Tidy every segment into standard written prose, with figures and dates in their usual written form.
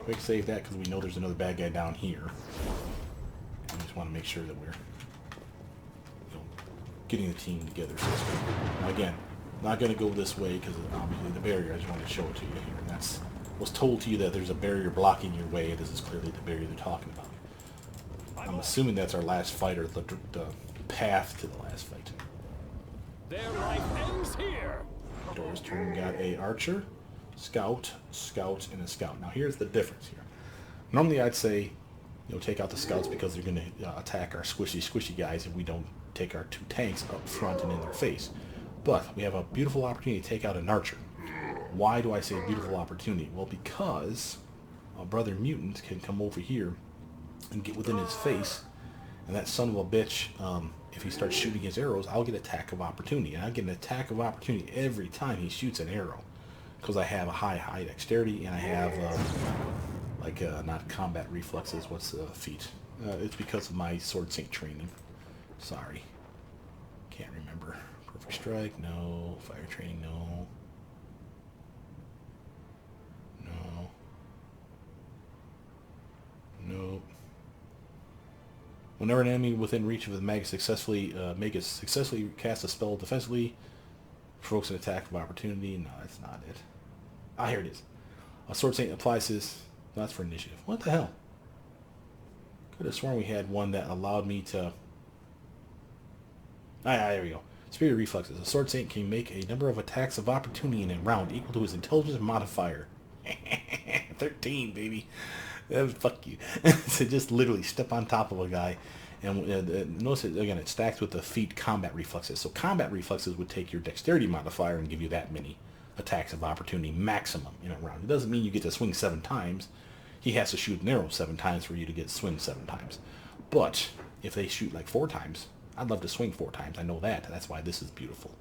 Quick save that because we know there's another bad guy down here. And we just want to make sure that we're getting the team together. So now again, not going to go this way because obviously the barrier. I just wanted to show it to you here. And that's was told to you that there's a barrier blocking your way. This is clearly the barrier they're talking about. I'm assuming that's our last fight, or the path to the last fight. Their life ends here. Dorraj's turn got a archer, scout, and a scout. Now here's the difference here. Normally I'd say, take out the scouts because they're going to attack our squishy guys if we don't take our 2 tanks up front and in their face. But we have a beautiful opportunity to take out an archer. Why do I say beautiful opportunity? Well, because a brother mutant can come over here and get within his face, and that son of a bitch, if he starts shooting his arrows, I'll get attack of opportunity. And I get an attack of opportunity every time he shoots an arrow, because I have a high dexterity, and I have not combat reflexes. What's the feat? It's because of my sword sync training. Sorry, can't remember. Perfect strike, no. Fire training, no. Nope. Whenever an enemy within reach of the mag successfully cast a spell defensively, provokes an attack of opportunity. No, that's not it. Ah, here it is. A sword saint applies his. That's for initiative. What the hell? Could have sworn we had one that allowed me to. There we go. Superior reflexes. A sword saint can make a number of attacks of opportunity in a round equal to his intelligence modifier. 13, baby. Fuck you. So just literally step on top of a guy, and notice it again. It's stacked with the feat combat reflexes. So combat reflexes would take your dexterity modifier and give you that many attacks of opportunity maximum in a round. It doesn't mean you get to swing 7 times. He has to shoot an arrow 7 times for you to get swing 7 times. But if they shoot like 4 times, I'd love to swing 4 times. I know that. That's why this is beautiful.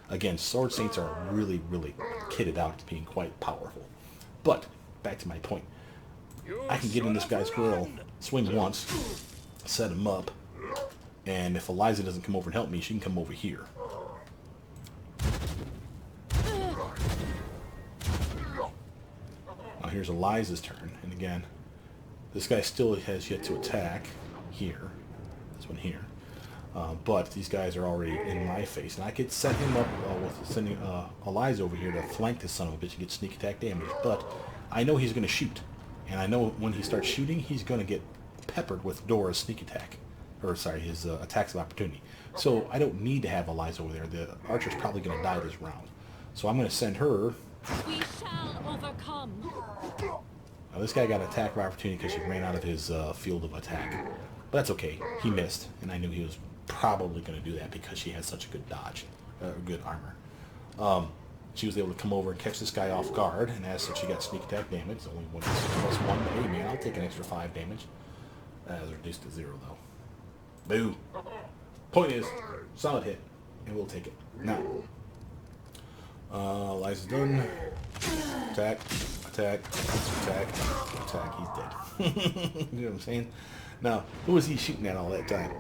Again, sword saints are really, really kitted out to being quite powerful. But back to my point. I can get in this guy's grill, swing once, set him up, and if Eliza doesn't come over and help me, she can come over here. Now here's Eliza's turn, and again, this guy still has yet to attack here. This one here. But these guys are already in my face, and I could set him up with sending Eliza over here to flank this son of a bitch and get sneak attack damage. But I know he's going to shoot. And I know when he starts shooting, he's going to get peppered with Dorraj's sneak attack. Or, sorry, his attacks of opportunity. So I don't need to have Eliza over there. The archer's probably going to die this round. So I'm going to send her. We shall overcome. Now, this guy got an attack of opportunity because he ran out of his field of attack. But that's okay. He missed. And I knew he was probably going to do that because she has such a good dodge. Good armor. She was able to come over and catch this guy off guard, and as such, she got sneak attack damage. It's only 1 plus 1. Hey, man, I'll take an extra 5 damage. That was reduced to 0, though. Boo. Point is, solid hit, and we'll take it. Now, Eliza's done. Attack, attack, attack, attack. He's dead. You know what I'm saying? Now, who was he shooting at all that time?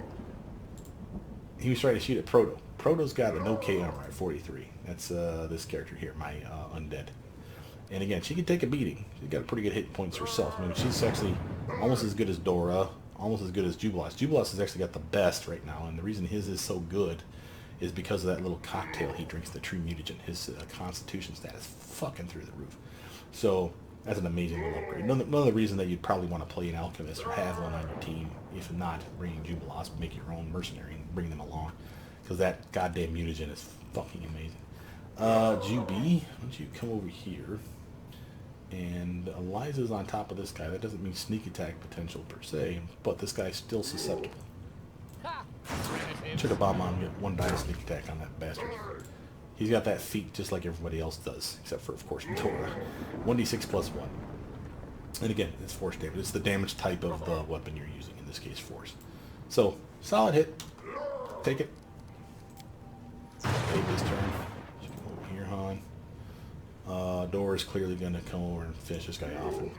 He was trying to shoot at Proto. Proto's got an okay armor at 43. That's this character here, my undead. And again, she can take a beating. She's got pretty good hit points herself. I mean, she's actually almost as good as Dora, almost as good as Jubilas. Jubilas has actually got the best right now, and the reason his is so good is because of that little cocktail he drinks, the True Mutagen. His constitution stat is fucking through the roof. So that's an amazing little upgrade. Another reason that you'd probably want to play an alchemist or have one on your team, if not bringing Jubilas, make your own mercenary and bring them along. Because that goddamn mutagen is fucking amazing. Juby, why don't you come over here? And Eliza's on top of this guy. That doesn't mean sneak attack potential per se, but this guy's still susceptible. Took a bomb on me, 1 die sneak attack on that bastard. He's got that feat just like everybody else does, except for, of course, Dora. 1d6 plus 1. And again, it's force damage. It's the damage type of the weapon you're using, in this case, force. So, solid hit. Take it. Take this turn. Come over here, Han. Dora's clearly going to come over and finish this guy off, and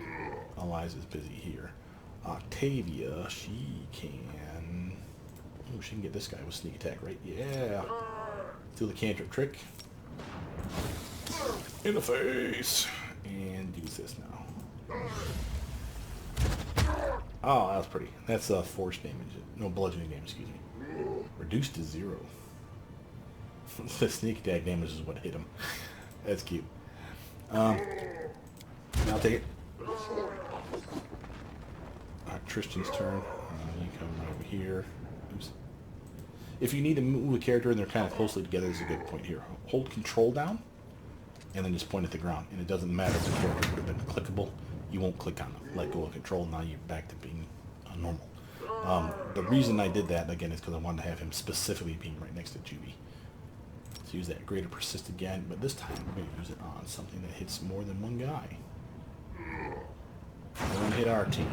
Eliza's busy here. Octavia, she can... Oh, she can get this guy with sneak attack, right? Yeah. Do the cantrip trick. In the face. And use this now. Oh, that was pretty. That's force damage. No, bludgeoning damage, excuse me. Reduced to 0. The sneak attack damage is what hit him. That's cute. I'll take it. Alright, Tristan's turn. You come right over here. Oops. If you need to move a character and they're kind of closely together, there's a good point here. Hold control down, and then just point at the ground. And it doesn't matter if the character would have been clickable. You won't click on them. Let go of control, now you're back to being normal. The reason I did that, again, is because I wanted to have him specifically being right next to Juby. Let's use that greater persist again, but this time we're going to use it on something that hits more than one guy. One hit our team.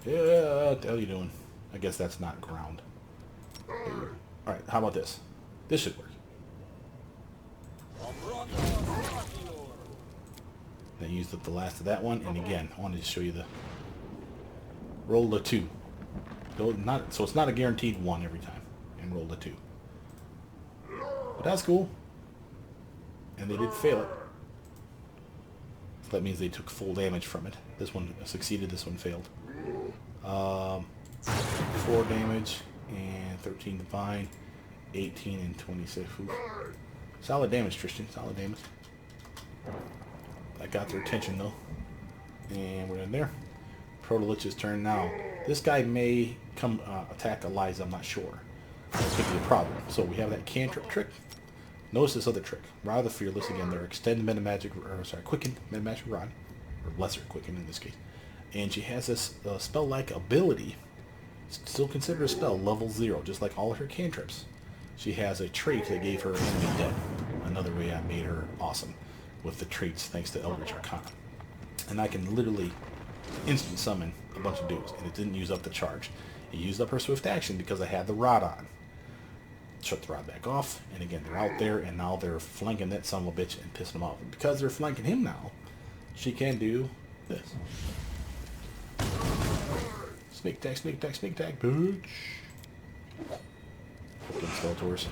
Yeah, what the hell are you doing? I guess that's not ground. Alright, how about this? This should work. I used up the last of that one, and again, I wanted to show you the roll the 2. So it's not a guaranteed 1 every time, and roll the 2. But that's cool. And they did fail it. So that means they took full damage from it. This one succeeded, this one failed. 4 damage and 13 divine, 18 and 26. Oof. Solid damage, Tristan. Solid damage. That got their attention though. And we're in there. Protolich's turn now. This guy may come attack Eliza, I'm not sure. That could be a problem. So we have that cantrip trick. Notice this other trick. Rod of the Fearless, again, they're extended metamagic, quickened metamagic rod, or lesser quickened in this case. And she has this spell-like ability, still considered a spell, level 0, just like all of her cantrips. She has a trait that gave her enemy dead. Another way I made her awesome with the traits thanks to Eldritch Arcana. And I can literally instant summon a bunch of dudes, and it didn't use up the charge. It used up her swift action because I had the rod on. Shut the rod back off, and again, they're out there, and now they're flanking that son of a bitch and pissing him off. And because they're flanking him now, she can do this. Sneak attack, sneak attack, sneak attack, bitch. Fucking Skeletors.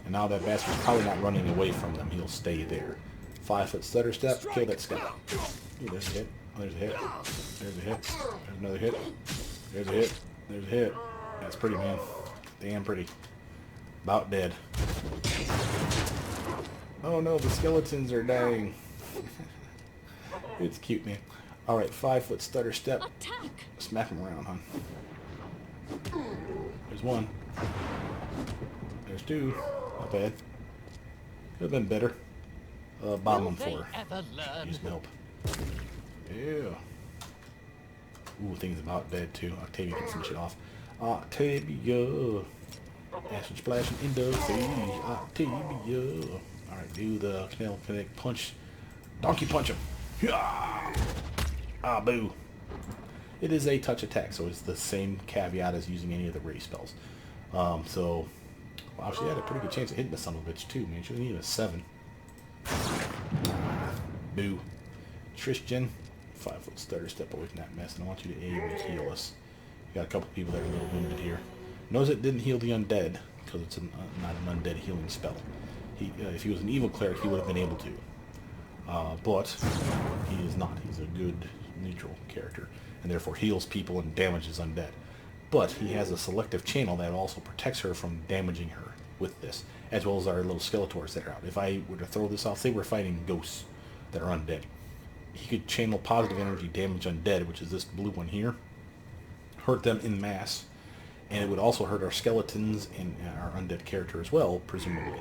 And now that bastard's probably not running away from them. He'll stay there. 5-foot stutter step, kill that scout. Ooh, there's a hit. Oh, there's a hit. There's a hit. There's another hit. There's a hit. There's a hit. That's pretty, man. Damn pretty. About dead. Oh no, the skeletons are dying. It's cute, man. Alright, 5-foot stutter step. Attack. Smack him around, hon. There's one. There's two. Not bad. Could have been better. Bomb him for her. Use help. Yeah. Ooh, things about dead too. Octavia can finish it off. Octavia. Acid splashing in the sea. Octavia. Alright, do the kinetic punch. Donkey punch him. Ah, boo. It is a touch attack, so it's the same caveat as using any of the raise spells. So, wow, she had a pretty good chance of hitting the son of a bitch too, man. She was needing a 7. Boo. Tristan, 5-foot stutter step away from that mess, and I want you to aim and heal us. We got a couple people that are a little wounded here. Notice it didn't heal the undead, because it's not an undead healing spell. If he was an evil cleric, he would have been able to. But he is not. He's a good neutral character, and therefore heals people and damages undead. But he has a selective channel that also protects her from damaging her with this, as well as our little Skeletors that are out. If I were to throw this off, say we're fighting ghosts that are undead, he could channel positive energy damage undead, which is this blue one here, hurt them in mass, and it would also hurt our skeletons and our undead character as well, presumably.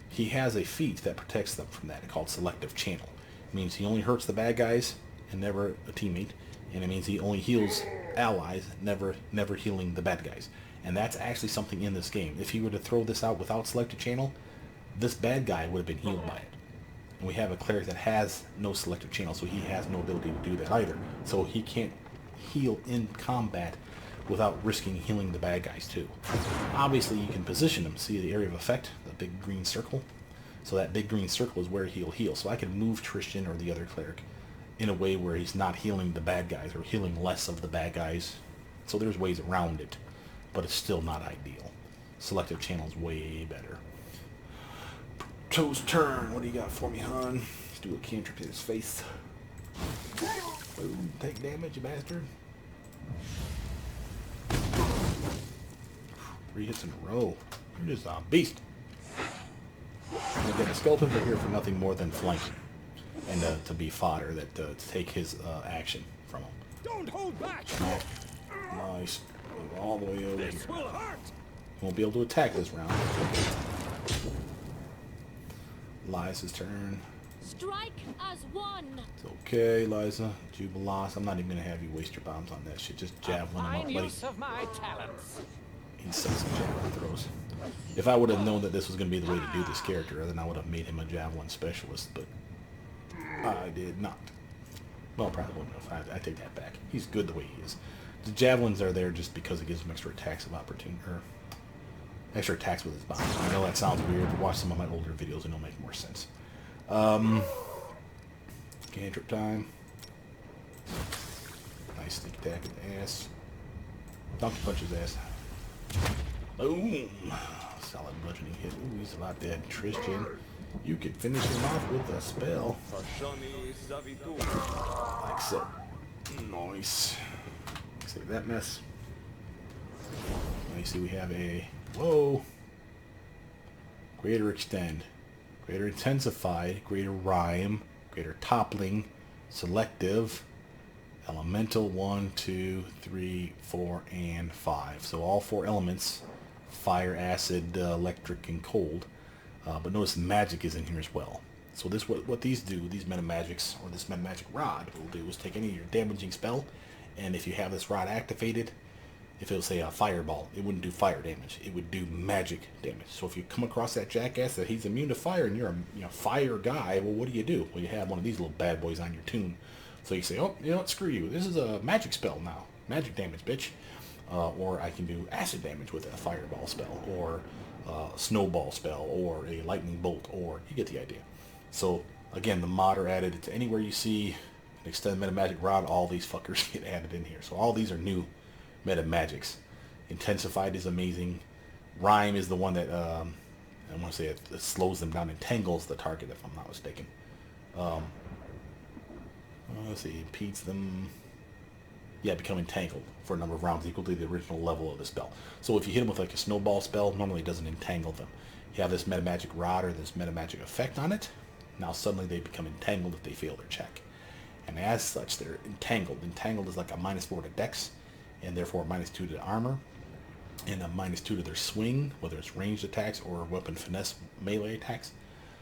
He has a feat that protects them from that, called Selective Channel. It means he only hurts the bad guys and never a teammate, and it means he only heals allies, never healing the bad guys. And that's actually something in this game. If he were to throw this out without Selective Channel, this bad guy would have been healed by it. And we have a cleric that has no Selective Channel, so he has no ability to do that either. So he can't heal in combat without risking healing the bad guys too. Obviously you can position him, see the area of effect, the big green circle. So that big green circle is where he'll heal. So I can move Tristan or the other cleric in a way where he's not healing the bad guys or healing less of the bad guys. So there's ways around it, but it's still not ideal. Selective Channel is way better. Toe's turn. What do you got for me, hon? Let's do a cantrip to his face. Boom, take damage, you bastard. 3 hits in a row. You're just a beast. And again, the skeletons are here for nothing more than flanking. And to be fodder, that to take his action from him. Don't hold back. Nice. Move all the way over here. This will hurt. Won't be able to attack this round. Liza's turn. Strike as one. It's okay, Liza. Jubilos. I'm not even going to have you waste your bombs on that shit. Just javelin him up, buddy. Use of my talents. He sucks at javelin throws. If I would have known that this was going to be the way to do this character, then I would have made him a javelin specialist, but I did not. Well, probably wouldn't have. I take that back. He's good the way he is. The javelins are there just because it gives him extra attacks of opportunity, or extra attacks with his bombs. I know that sounds weird, but watch some of my older videos and it'll make more sense. Cantrip time. Nice sneak attack in the ass. Donkey punch his ass. Boom! Solid bludgeoning hit. Ooh, he's about dead. Tristan, you could finish him off with a spell. Like so. Nice. Save that mess. Now you see we have a... Whoa! Greater extend. Greater intensify. Greater rhyme. Greater toppling. Selective. Elemental 1, 2, 3, 4, and 5. So all 4 elements. Fire, acid, electric, and cold. But notice magic is in here as well. So this what these do, these meta magics, or this meta magic rod will do is take any of your damaging spell, and if you have this rod activated, if it was say a fireball, it wouldn't do fire damage. It would do magic damage. So if you come across that jackass that he's immune to fire and you're a fire guy, well, what do? Well, you have one of these little bad boys on your tune. So you say, oh, you know what, screw you. This is a magic spell now. Magic damage, bitch. Or I can do acid damage with a fireball spell, or snowball spell, or a lightning bolt, or you get the idea. So again, the mod are added to anywhere you see an extended meta magic rod, all these fuckers get added in here. So all these are new meta magics. Intensified is amazing. Rhyme is the one that I want to say it slows them down, entangles the target if I'm not mistaken. Let's see, impedes them. Yeah, become entangled for a number of rounds equal to the original level of the spell. So if you hit them with like a snowball spell, normally it doesn't entangle them. You have this meta magic rod or this meta magic effect on it. Now suddenly they become entangled if they fail their check. And as such, they're entangled. Entangled is like a -4 to dex, and therefore a -2 to armor, and a -2 to their swing, whether it's ranged attacks or weapon finesse melee attacks.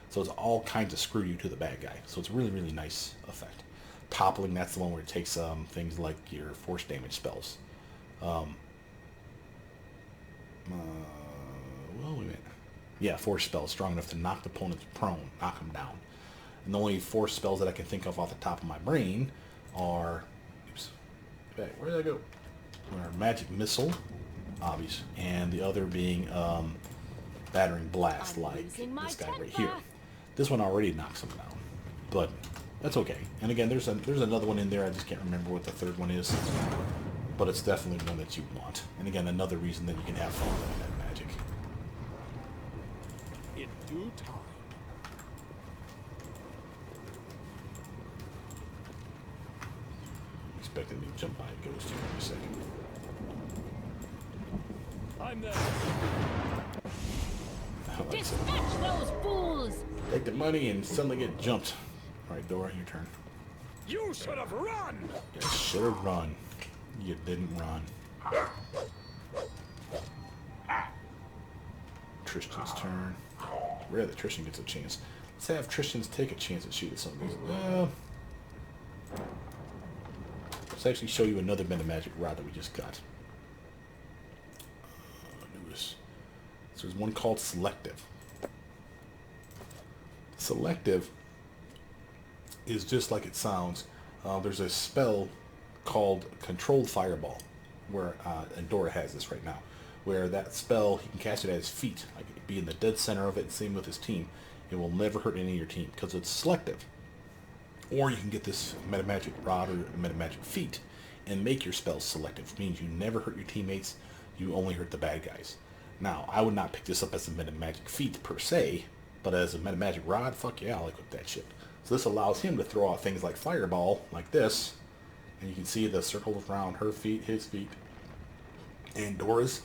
So it's all kinds of screw you to the bad guy. So it's a really, really nice effect. Toppling, that's the one where it takes things like your force damage spells. Well, wait a minute. Yeah, force spells strong enough to knock the opponents prone, knock them down. And the only force spells that I can think of off the top of my brain are, oops, where did I go? Are Magic Missile, obvious, and the other being Battering Blast, like this guy right here. This one already knocks them down, but that's okay. And again, there's another one in there. I just can't remember what the third one is, but it's definitely one that you want. And again, another reason that you can have fun with that magic. In due time. Expected me to jump by a ghost here in a second. I'm there. Dispatch those fools! Take the money and suddenly get jumped. All right, Dora, your turn. You should have run. You should have run. You didn't run. Tristan's turn. Rare that Tristan gets a chance. Let's have Tristan's take a chance at shooting some of these. Let's actually show you another meta magic rod that we just got. So there's one called Selective. Selective is just like it sounds. There's a spell called Controlled Fireball, where and Dora has this right now, where that spell, he can cast it at his feet, like be in the dead center of it, same with his team. It will never hurt any of your team because it's selective. Or you can get this meta magic rod or meta magic feat and make your spells selective, which means you never hurt your teammates, you only hurt the bad guys. Now, I would not pick this up as a meta magic feat per se, but as a meta magic rod, fuck yeah, I'll equip that shit. So this allows him to throw out things like Fireball, like this, And you can see the circle around her feet, his feet, and Dora's.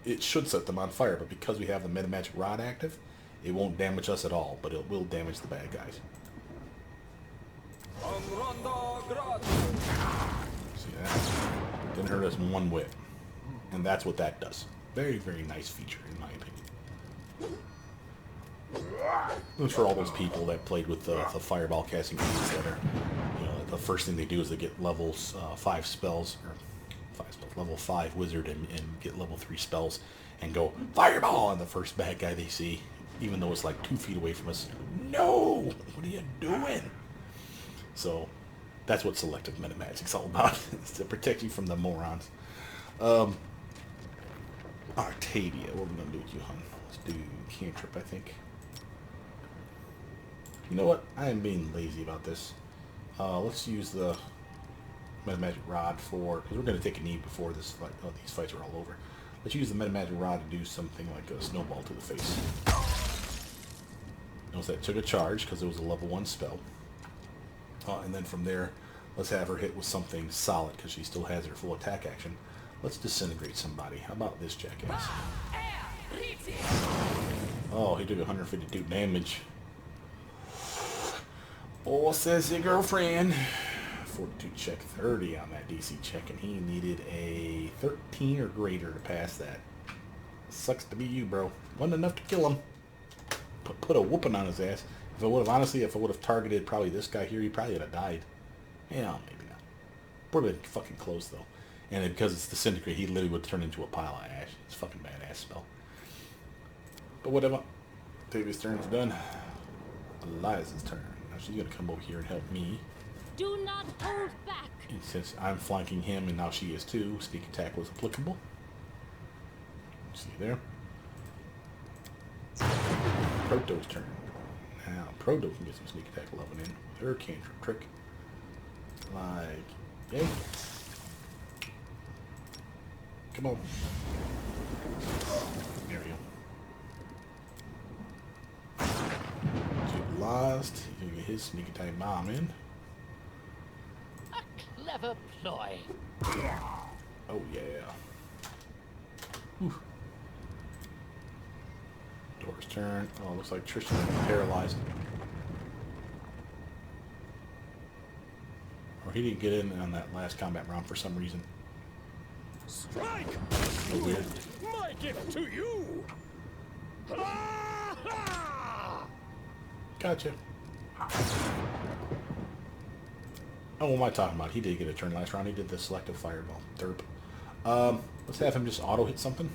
It should set them on fire, but because we have the Meta Magic Rod active, it won't damage us at all, but it will damage the bad guys. See that? Didn't hurt us one whit. And that's what that does. Very, very nice feature, in my opinion. It was for all those people that played with the fireball casting keys that are, you know, the first thing they do is they get levels 5 spells, or 5 spells, level 5 wizard, and get level 3 spells, and go fireball on the first bad guy they see, even though it's like 2 feet away from us. No! What are you doing? So, that's what selective meta magic's all about. It's to protect you from the morons. Octavia, what are we gonna do with you, hon? Let's do cantrip, I think. You know what? I am being lazy about this. Let's use the Meta Magic Rod for, because we're going to take a knee before this fight. Oh, these fights are all over. Let's use the Meta Magic Rod to do something like a snowball to the face. Notice that took a charge because it was a level 1 spell. And then from there, let's have her hit with something solid because she still has her full attack action. Let's disintegrate somebody. How about this jackass? Oh, he took 152 damage. Oh, says your girlfriend. Fortitude check 30 on that DC check, and he needed a 13 or greater to pass that. Sucks to be you, bro. Wasn't enough to kill him. Put a whooping on his ass. If I would have, honestly, if I would have targeted probably this guy here, he probably would have died. Yeah, maybe not. Would have been fucking close, though. And because it's disintegrate, he literally would turn into a pile of ash. It's a fucking badass spell. But whatever. Octavia's turn is done. Eliza's turn. Now she's going to come over here and help me. Do not hold back. And since I'm flanking him and now she is too, sneak attack was applicable. See there? Proto's turn. Now Proto can get some sneak attack loving in with her cantrip trick. Like, yeah. Come on. There we go. Get lost. He's gonna get his sneak attack bomb in. A clever ploy. Oh yeah. Whew. Dora's turn. Oh, looks like Tristan's paralyzed. Or he didn't get in on that last combat round for some reason. Strike! Oh, weird. My gift to you! Ha-ha! Gotcha. Oh, what am I talking about? He did get a turn last round. He did the selective fireball. Derp. Let's have him just auto hit something.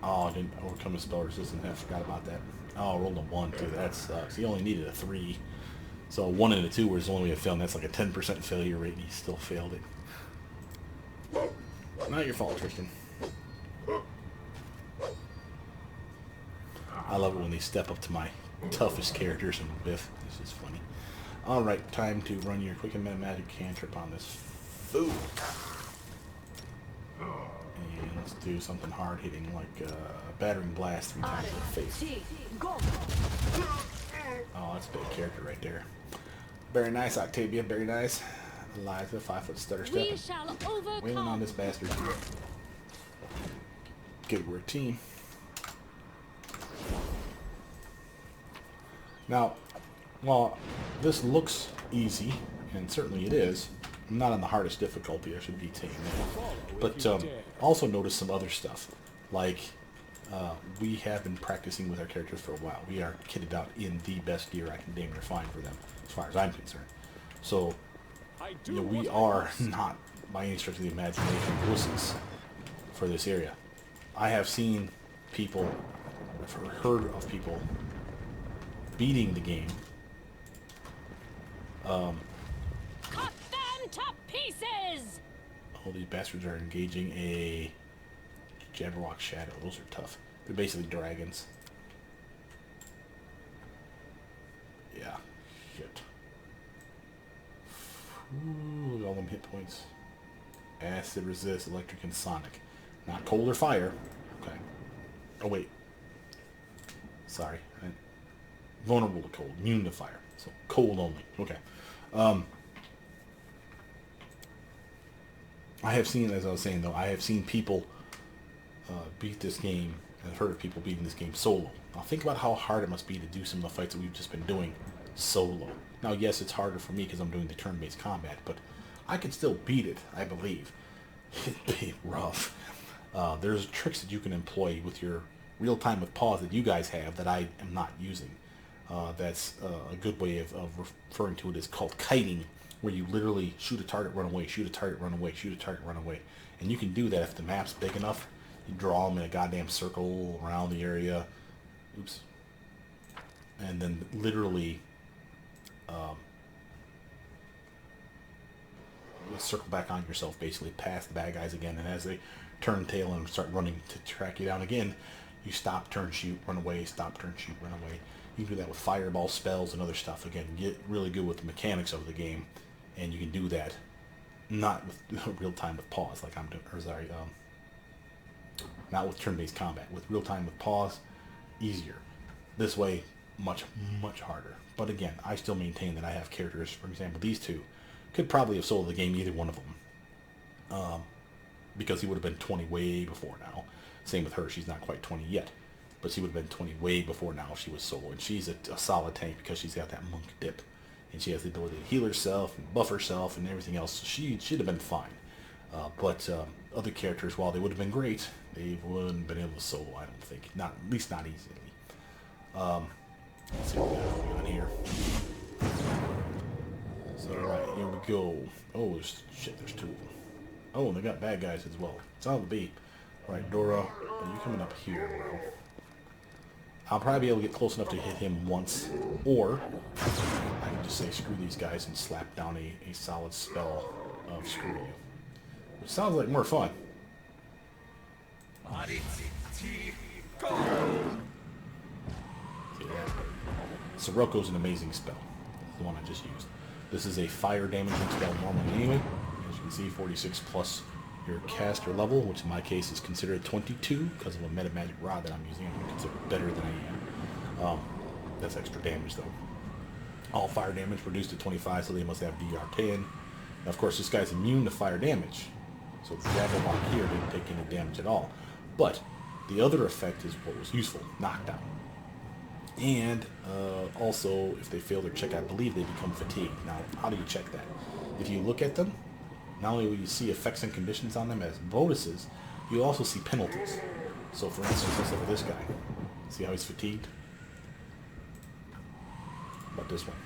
Oh, I didn't overcome his spell resistance. I forgot about that. Oh, I rolled a 1 too. That sucks. He only needed a 3. So a 1 and a 2 was the only way to fail, and that's like a 10% failure rate, and he still failed it. Not your fault, Tristan. I love it when they step up to my toughest characters in Biff. This is funny. Alright, time to run your quick and magic cantrip on this fool. And let's do something hard hitting, like a battering blast 3 times in the face. Oh, that's a big character right there. Very nice, Octavia, very nice. Eliza, 5-foot stutter step. We shall overcome. Wailing on this bastard. Good, we're a team. Now, while this looks easy, and certainly it is, I'm not on the hardest difficulty, I should be taking that. But also notice some other stuff. Like, we have been practicing with our characters for a while. We are kitted out in the best gear I can damn near find for them, as far as I'm concerned. So, you know, we are not, by any stretch of the imagination, wussies for this area. I have seen people, I've heard of people beating the game. Cut them to pieces. All these bastards are engaging a Jabberwock Shadow. Those are tough. They're basically dragons. Yeah. Shit. Ooh, look at all them hit points. Acid resist, electric, and sonic. Not cold or fire. Okay. Oh, wait. Sorry. Vulnerable to cold. Immune to fire. So, cold only. Okay. I have seen, as I was saying though, I have seen people beat this game, and I've heard of people beating this game solo. Now think about how hard it must be to do some of the fights that we've just been doing solo. Now yes, it's harder for me because I'm doing the turn-based combat, but I can still beat it, I believe. It'd be rough. There's tricks that you can employ with your real-time with pause that you guys have that I am not using. That's a good way of referring to it is called kiting, where you literally shoot a target, run away, shoot a target, run away, shoot a target, run away. And you can do that if the map's big enough. You draw them in a goddamn circle around the area. Oops. And then literally circle back on yourself, basically past the bad guys again. And as they turn tail and start running to track you down again, you stop, turn, shoot, run away, stop, turn, shoot, run away. You can do that with fireball spells and other stuff. Again, get really good with the mechanics of the game, and you can do that not with real time with pause like I'm doing, or sorry, not with turn-based combat. With real time with pause, easier. This way, much harder. But again, I still maintain that I have characters. For example, these two could probably have soloed the game, either one of them, because he would have been 20 way before now. Same with her; she's not quite 20 yet. But she would have been 20 way before now if she was solo. And she's a solid tank because she's got that monk dip. And she has the ability to heal herself and buff herself and everything else. So she'd have been fine. But other characters, while they would have been great, they wouldn't have been able to solo, I don't think. At least not easily. Let's see what we got going on here. So, alright, here we go. Oh, there's two of them. Oh, and they got bad guys as well. It's all the beat. Alright, Dora, are you coming up here, bro? I'll probably be able to get close enough to hit him once, or I can just say screw these guys and slap down a solid spell of screw you. Which sounds like more fun. See that? Siroko's an amazing spell. The one I just used. This is a fire damaging spell normally anyway. As you can see, 46 plus your caster level, which in my case is considered 22 because of a meta magic rod that I'm using. I'm considered better than I am. That's extra damage though. All fire damage reduced to 25, so they must have DR 10. Now, of course, this guy's immune to fire damage, so the Javelin Lock here didn't take any damage at all. But the other effect is what was useful: knockdown. And also, if they fail their check, I believe they become fatigued. Now, how do you check that? If you look at them, not only will you see effects and conditions on them as bonuses, you also see penalties. So for instance, let's look at this guy. See how he's fatigued? But this one,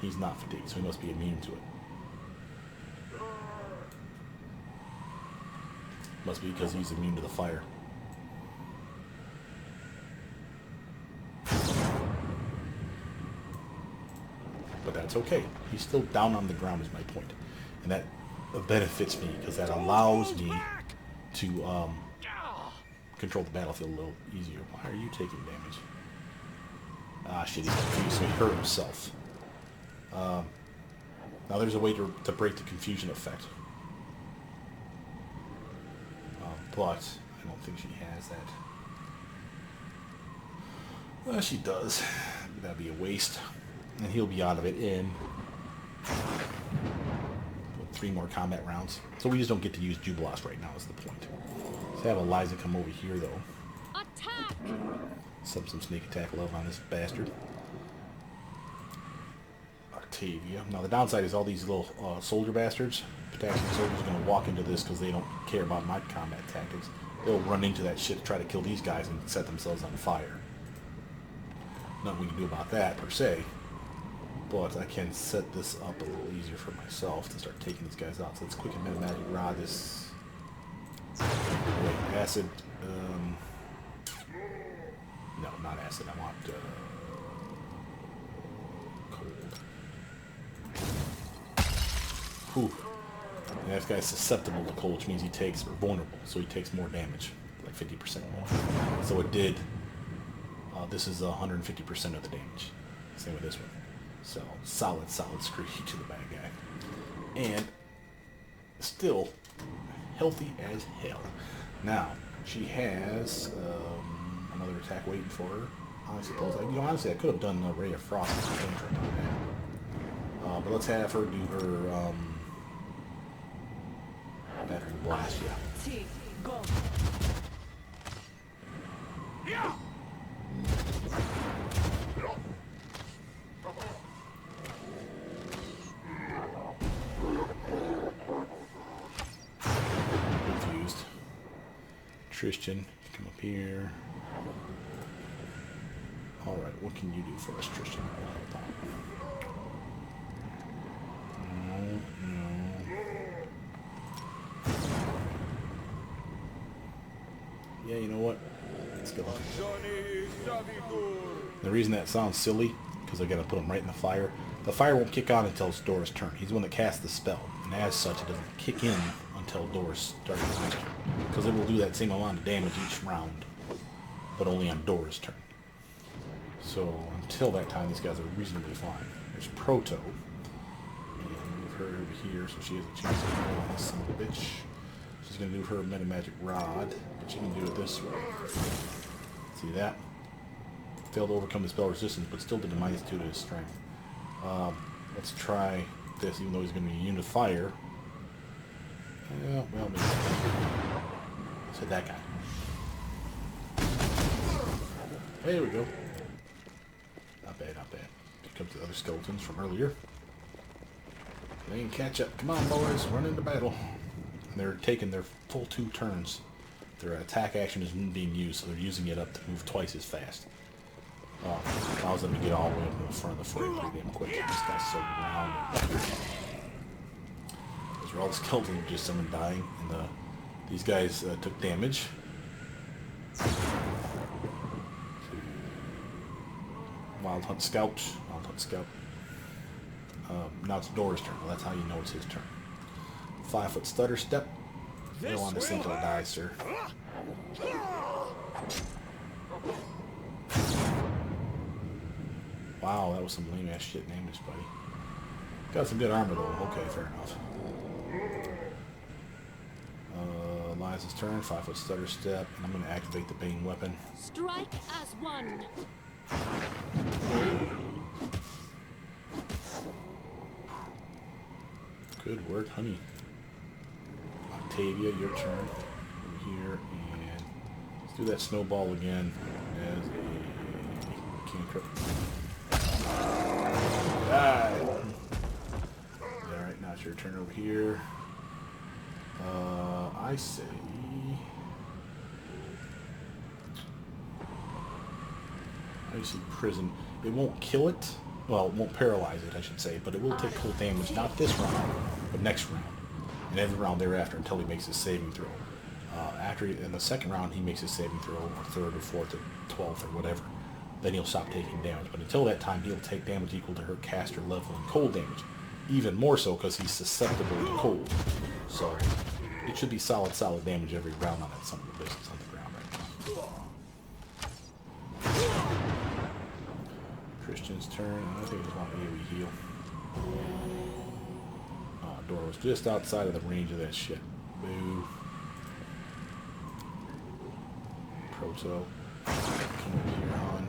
he's not fatigued, so he must be immune to it. Must be because he's immune to the fire. But that's okay. He's still down on the ground is my point. And that benefits me because that allows me to control the battlefield a little easier. Why are you taking damage? Ah, shit, he's confused, so he hurt himself. Now there's a way to break the confusion effect. But I don't think she has that. Well, she does. That'd be a waste. And he'll be out of it in 3 more combat rounds. So we just don't get to use Jubilost right now is the point. Let's have Eliza come over here though. Attack! Some sneak attack love on this bastard. Octavia. Now the downside is all these little soldier bastards, potassium soldiers, are going to walk into this because they don't care about my combat tactics. They'll run into that shit to try to kill these guys and set themselves on fire. Nothing we can do about that per se. But I can set this up a little easier for myself to start taking these guys out. So let's quicken meta magic rod this. Wait, acid. No, not acid. I want cold. Whew. And this guy's susceptible to cold, which means he takes, or vulnerable, so he takes more damage, like 50% more. So it did. This is 150% of the damage. Same with this one. So, solid screw to the bad guy. And still healthy as hell. Now, she has another attack waiting for her. I suppose, honestly, I could have done a Ray of Frost. But let's have her do her battering blast. Yeah. T, go. Yeah. Confused. Tristan, come up here. All right, what can you do for us, Tristan? Yeah, you know what? Let's go. The reason that sounds silly, because I gotta put him right in the fire. The fire won't kick on until it's Dorraj's turn. He's the one that casts the spell, and as such, it doesn't kick in until Dorraj starts his next turn. Because it will do that same amount of damage each round, but only on Dorraj's turn. So until that time, these guys are reasonably fine. There's Proto. And move her over here so she has a chance to kill this son of a bitch. She's going to do her Meta Magic Rod, but she can do it this way. See that? Failed to overcome the spell resistance, but still did a -2 to his strength. Let's try this, even though he's going to be immune to fire. Yeah, well, maybe. So that guy. There we go. Not bad, not bad. Here comes the other skeletons from earlier. They can catch up. Come on, boys, run into battle. And they're taking their full 2 turns. Their attack action isn't being used, so they're using it up to move twice as fast. Allows them to get all the way up in the front of the fray pretty damn quick. This guy's so round. Those are all the skeletons just some dying, and these guys took damage. Wild Hunt Scout. Wild Hunt Scout. Now it's Dorraj's turn. Well, that's how you know it's his turn. 5-foot stutter step. You don't want this thing to die, sir. Wow, that was some lame ass shit damage, buddy. Got some good armor though. Okay, fair enough. Liza's turn. 5-foot stutter step, and I'm going to activate the Bane weapon. Strike as one. Good work, honey. Octavia, your turn. Over here, and let's do that snowball again as a cantrip. Die! Alright, now it's your turn over here. I say... I see prison. It won't kill it. Well, it won't paralyze it, I should say, but it will take cold damage, not this round, but next round. And every round thereafter until he makes his saving throw. In the second round, he makes his saving throw, or third, or fourth, or 12th, or whatever. Then he'll stop taking damage. But until that time, he'll take damage equal to her caster level and cold damage. Even more so because he's susceptible to cold. So it should be solid damage every round on that son of a business on the ground right now. Christian's turn. I think I just want AoE heal. Dorraj was just outside of the range of that shit. Boo. Proto. Come over here on.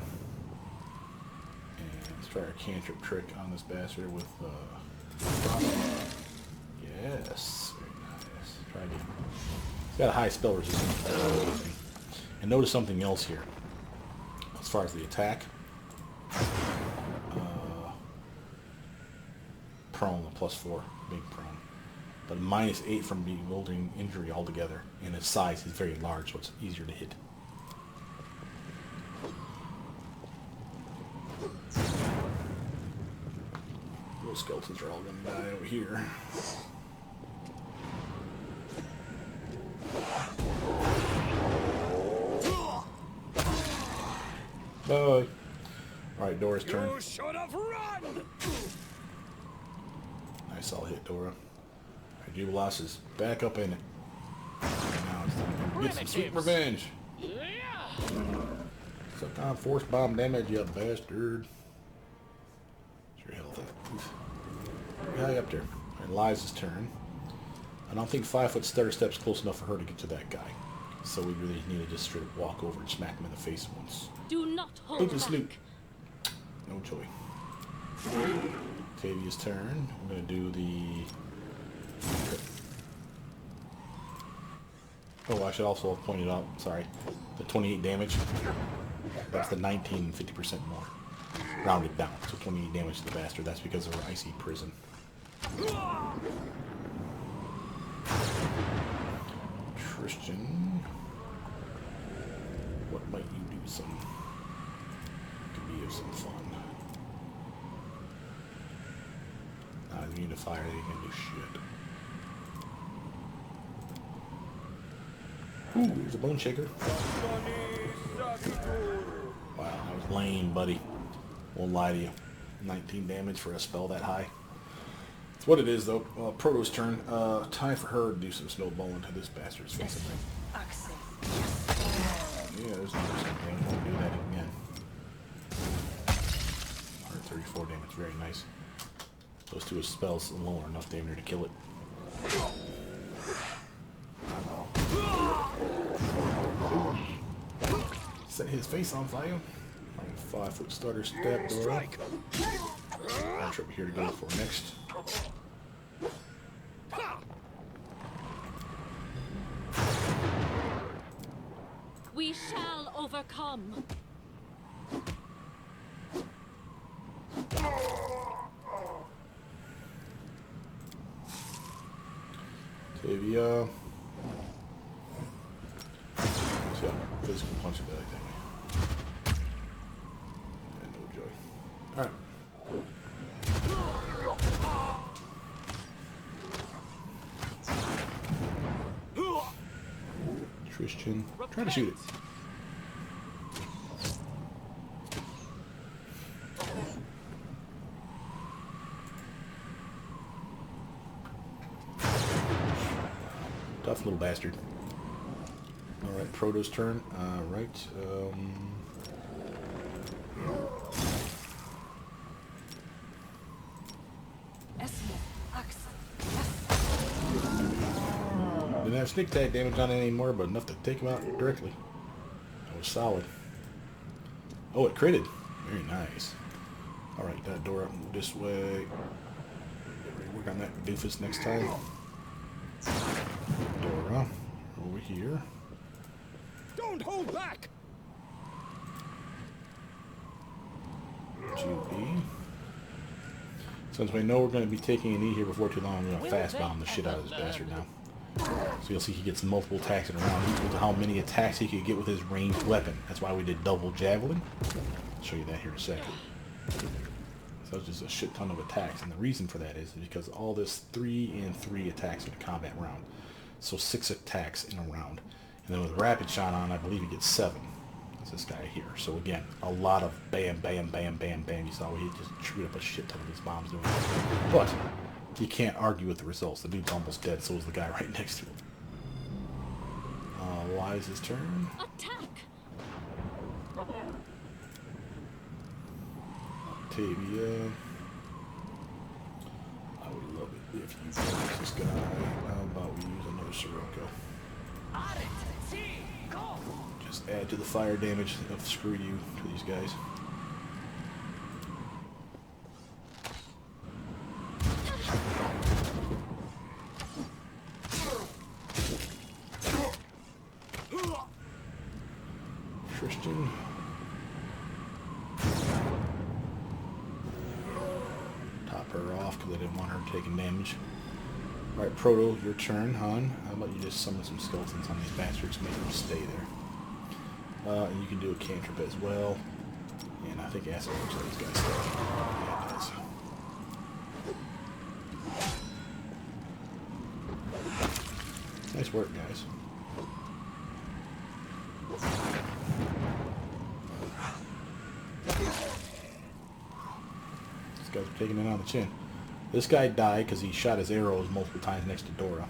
And let's try our cantrip trick on this bastard with yes. Very nice. Try again. He's got a high spell resistance. And notice something else here. As far as the attack. Prone, a +4, big prone. But -8 from bewildering injury altogether. And his size is very large, so it's easier to hit. Those skeletons are all going to die over here. Bye. Alright, Dorraj's turn. You should have run. Nice solid hit, Dora. Alright, Jubilas is back up in it. Now it's time to get some sweet revenge. Suck on force bomb damage, you bastard. What's your health at? Oof. Pretty high up there. Alright, Liza's turn. I don't think 5-foot stutter step's close enough for her to get to that guy. So we really need to just straight up walk over and smack him in the face once. Do not hold Look at back. Snook. No joy. Octavia's turn. I'm going to do the... Oh, I should also have pointed out, sorry, the 28 damage. That's the 19 and 50% more. Rounded down, so 28 damage to the bastard. That's because of her icy prison. Christian, what might you do? Some could be of some fun. Immune to fire, they can do shit. Ooh, there's a bone shaker. Wow, that was lame, buddy. Won't lie to you. 19 damage for a spell that high. It's what it is, though. Proto's turn. Time for her to do some snowballing to this bastard's face, I think. Yeah, there's no reason I won't do that again. 134 damage, very nice. Those two spells alone are enough damage to kill it. Set his face on fire. 5-foot starter step, Dora. I'll trip here to go for next. We shall overcome. Octavia. So, physical punch of that, I think. And no joy. Alright. Christian, try to shoot it. Tough little bastard. Alright, Proto's turn. Right. Didn't have sneak attack damage on it anymore, but enough to take him out directly. That was solid. Oh, it critted. Very nice. Alright, Dora, move this way. Get ready to work on that doofus next time. Dora, over here. Don't hold back. GB. Since we know we're going to be taking a knee here before too long, I'm going to fast bomb the shit out of this bastard now. So you'll see he gets multiple attacks in a round equal to how many attacks he could get with his ranged weapon. That's why we did double javelin. I'll show you that here in a second. So it's just a shit ton of attacks, and the reason for that is because all this 3 and 3 attacks in a combat round. So 6 attacks in a round. And then with rapid shot on, I believe he gets 7. That's this guy here. So again, a lot of bam, bam, bam, bam, bam. You saw he just chewed up a shit ton of his bombs doing it. But you can't argue with the results. The dude's almost dead, so is the guy right next to him. Liza's turn. Attack. Octavia. I would love it if you use this guy. How about we use another Sirocco? Just add to the fire damage of screw you to these guys. Christian. Top her off because I didn't want her taking damage. Alright, Proto, your turn, hon. How about you just summon some skeletons on these bastards, make them stay there. And you can do a cantrip as well. And I think acid looks like these guys stay. Yeah, it does. Nice work, guys. These guys are taking it on the chin. This guy died because he shot his arrows multiple times next to Dora.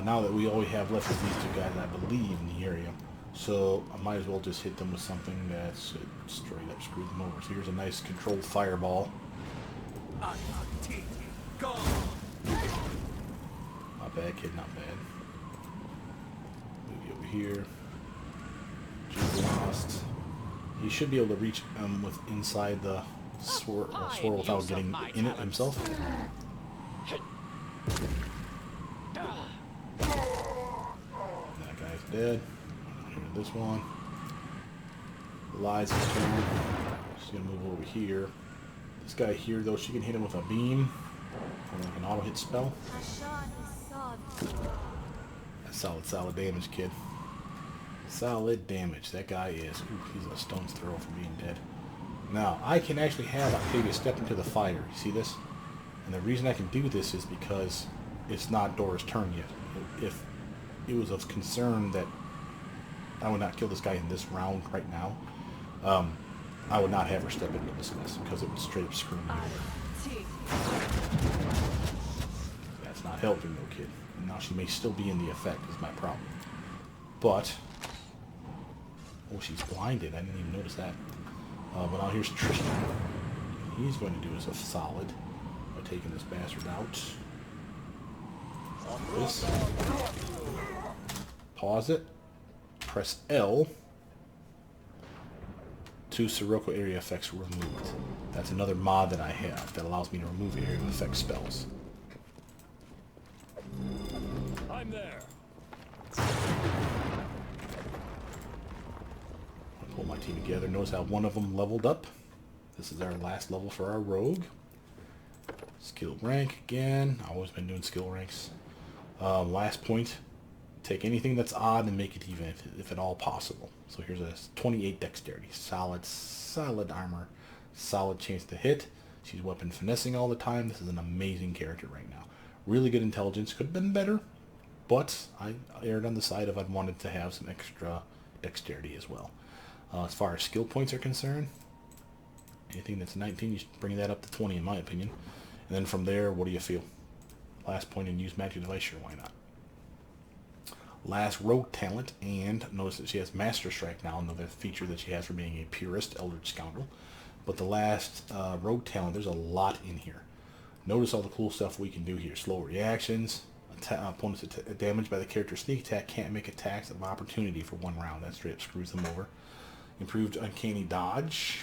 Now that we only have left with these two guys, I believe, in the area. So I might as well just hit them with something that's straight up screw them over. So here's a nice controlled fireball. Not bad, kid, not bad. Move you over here. Just lost. He should be able to reach with inside the swirl without getting in it himself. That guy's dead. This one. Lies his turn. She's gonna move over here. This guy here, though, she can hit him with a beam. Or like an auto hit spell. That's solid damage, kid. Solid damage. That guy is. Ooh, he's a stone's throw from being dead. Now, I can actually have Octavia step into the fire. You see this? And the reason I can do this is because it's not Dora's turn yet. If it was of concern that I would not kill this guy in this round right now, I would not have her step into this mess because it would straight up screw me over. That's not helping, though, kid. And now she may still be in the effect is my problem. But, oh, she's blinded. I didn't even notice that. But now here's Tristan. What he's going to do is a solid by taking this bastard out. This. Pause it. Press L. 2 Sirocco area effects removed. That's another mod that I have that allows me to remove area effect spells. I'm there. I'll pull my team together. Notice how one of them leveled up. This is our last level for our rogue. Skill rank again. I've always been doing skill ranks. Last point. Take anything that's odd and make it even, if at all possible. So here's a 28 dexterity. Solid armor. Solid chance to hit. She's weapon finessing all the time. This is an amazing character right now. Really good intelligence. Could have been better, but I erred on the side of I'd wanted to have some extra dexterity as well. As far as skill points are concerned, anything that's 19, you should bring that up to 20 in my opinion. And then from there, what do you feel? Last point in use magic device, sure, why not? Last rogue talent, and notice that she has Master Strike now, another feature that she has for being a purist Eldritch Scoundrel. But the last rogue talent, there's a lot in here. Notice all the cool stuff we can do here. Slow reactions, opponents damaged by the character's sneak attack can't make attacks of opportunity for 1 round. That straight up screws them over. Improved uncanny dodge.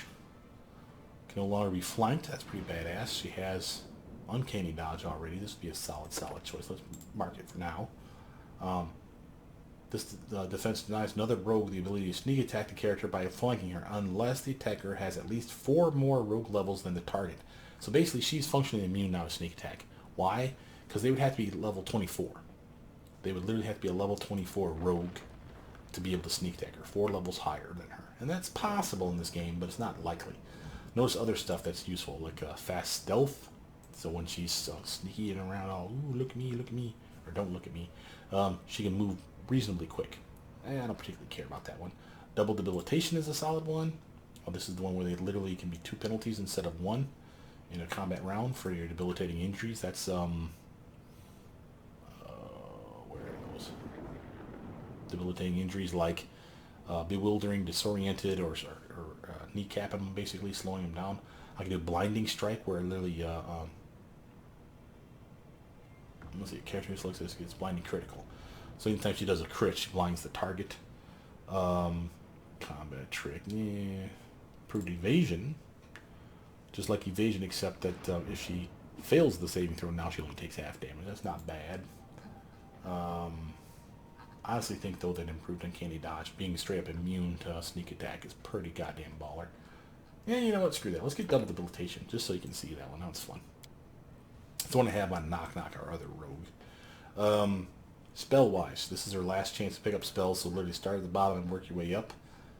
Can no longer be flanked. That's pretty badass. She has uncanny dodge already. This would be a solid choice. Let's mark it for now. This defense denies another rogue the ability to sneak attack the character by flanking her unless the attacker has at least 4 more rogue levels than the target. So basically she's functionally immune now to sneak attack. Why? Because they would have to be level 24. They would literally have to be a level 24 rogue to be able to sneak attack her. 4 levels higher than her. And that's possible in this game, but it's not likely. Notice other stuff that's useful, like fast stealth. So when she's sneaking around, all, ooh, look at me, or don't look at me, she can move reasonably quick. I don't particularly care about that one. Double debilitation is a solid one. Oh, this is the one where they literally can be 2 penalties instead of 1 in a combat round for your debilitating injuries. That's where are those? Debilitating injuries like bewildering, disoriented, or kneecapping them, basically slowing them down. I can do blinding strike where literally let's see, a character who looks at this gets blinding critical. So anytime she does a crit, she blinds the target. Combat trick, yeah. Improved evasion, just like evasion, except that if she fails the saving throw, now she only takes half damage. That's not bad. I honestly think though that improved uncanny dodge, being straight up immune to sneak attack, is pretty goddamn baller. Yeah, you know what? Screw that. Let's get double debilitation, just so you can see that one. That's fun. It's the one I have on Knock Knock, our other rogue. Spell-wise, this is her last chance to pick up spells, so literally start at the bottom and work your way up.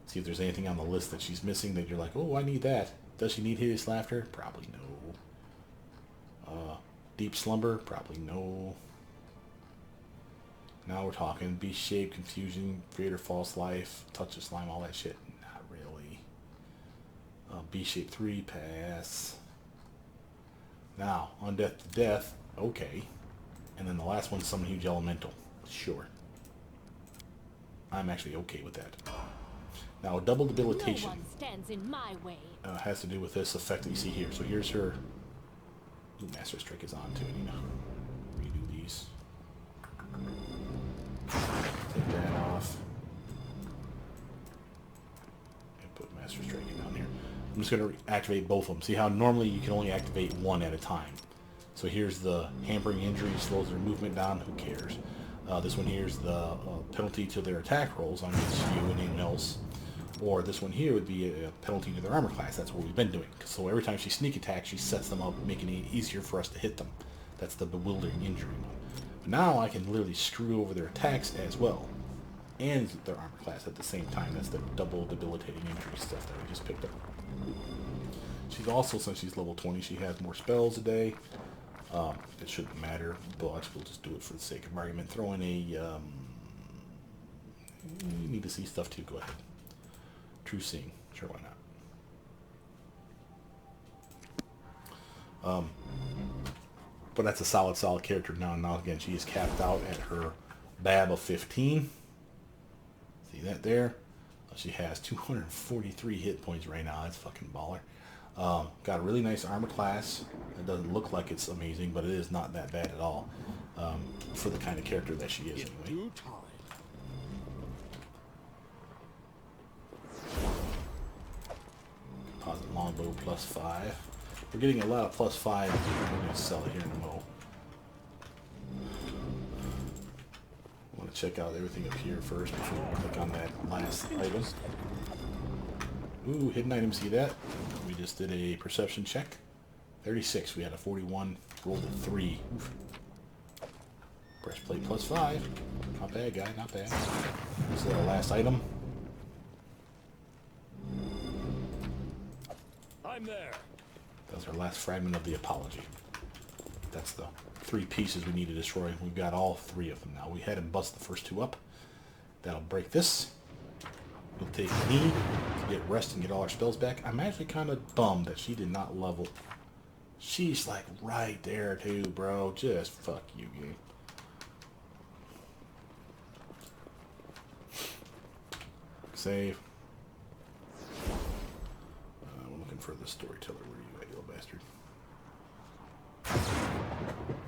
See if there's anything on the list that she's missing that you're like, oh, I need that. Does she need Hideous Laughter? Probably no. Deep Slumber? Probably no. Now we're talking Beast Shape, Confusion, Creator False Life, Touch of Slime, all that shit. Not really. Beast Shape 3, pass. Now, Undeath to Death, okay. And then the last one's Summon Huge Elemental. Sure. I'm actually okay with that. Now, double debilitation No one stands in my way. has to do with this effect that you see here. So here's her... Ooh, Master Strike is on too, you know. Redo these. Take that off. And put Master Strike down here. I'm just going to activate both of them. See how normally you can only activate one at a time. So here's the hampering injury, slows their movement down, who cares. This one here is the penalty to their attack rolls on against you and anyone else. Or this one here would be a penalty to their armor class. That's what we've been doing. So every time she sneak attacks, she sets them up, making it easier for us to hit them. That's the bewildering injury one. But now I can literally screw over their attacks as well. And their armor class at the same time. That's the double debilitating injury stuff that we just picked up. She's also, since she's level 20, she has more spells a day. It shouldn't matter, but we'll just do it for the sake of argument. Throw in a, you need to see stuff too, go ahead. True seeing, sure, why not? But that's a solid character now. Now again, she is capped out at her BAB of 15. See that there? She has 243 hit points right now. That's fucking baller. Got a really nice armor class. It doesn't look like it's amazing, but it is not that bad at all for the kind of character that she is anyway. Composite longbow +5. We're getting a lot of +5. We're going to sell it here in a moment. I want to check out everything up here first before we click on that last item. Ooh, hidden item, see that? We just did a perception check. 36, we had a 41, rolled a 3. Oof. Breastplate +5. Not bad, guy, not bad. This is our last item. I'm there. That's our last fragment of the apology. That's the 3 pieces we need to destroy. We've got all 3 of them now. We had him bust the first 2 up. That'll break this. We'll take E to get rest and get all our spells back. I'm actually kind of bummed that she did not level. She's like right there too, bro. Just fuck you, game. Save. We're looking for the storyteller. Where are you at, you little bastard?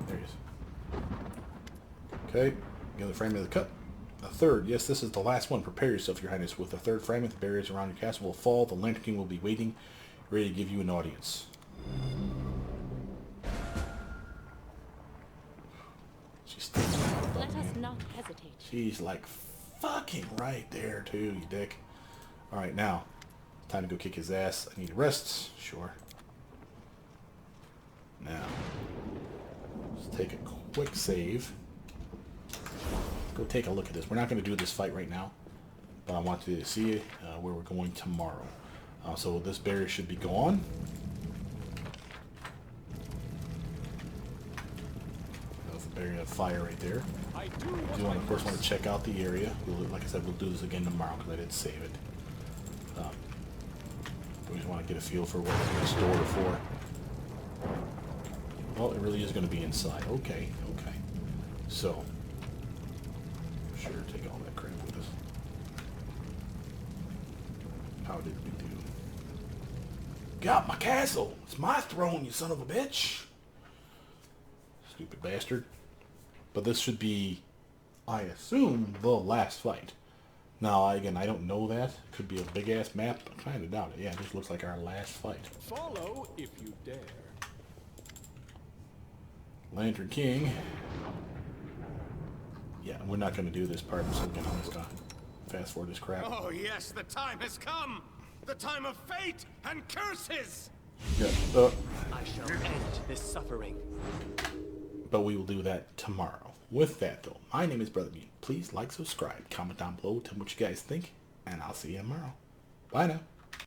There he is. Okay, the other fragment of the cup. A third. Yes, this is the last one. Prepare yourself, Your Highness. With the third fragment, the barriers around your castle will fall. The Lantern King will be waiting, ready to give you an audience. She's still Let us not hesitate. She's like fucking right there too, you dick. Alright, now. Time to go kick his ass. I need to rest. Sure. Now. Let's take a quick save. Go take a look at this. We're not going to do this fight right now, but I want you to see where we're going tomorrow. So this barrier should be gone. That was the barrier of fire right there. I do You want, of course, want to check out the area. Like I said, we'll do this again tomorrow because I did save it. We just want to get a feel for what it's in store for. Well, it really is going to be inside. Okay, okay. So. Sure, take all that crap with us. How did we do? Got my castle! It's my throne, you son of a bitch! Stupid bastard. But this should be, I assume, the last fight. Now, again, I don't know that. Could be a big-ass map. I kind of doubt it. Yeah, it just looks like our last fight. Follow if you dare. Lantern King. Yeah, we're not going to do this part, so again, I'm just going to fast forward this crap. Oh yes, the time has come! The time of fate and curses! Yeah, I shall end this suffering. but we will do that tomorrow. With that, though, my name is Brother Bean. Please like, subscribe, comment down below, tell me what you guys think, and I'll see you tomorrow. Bye now.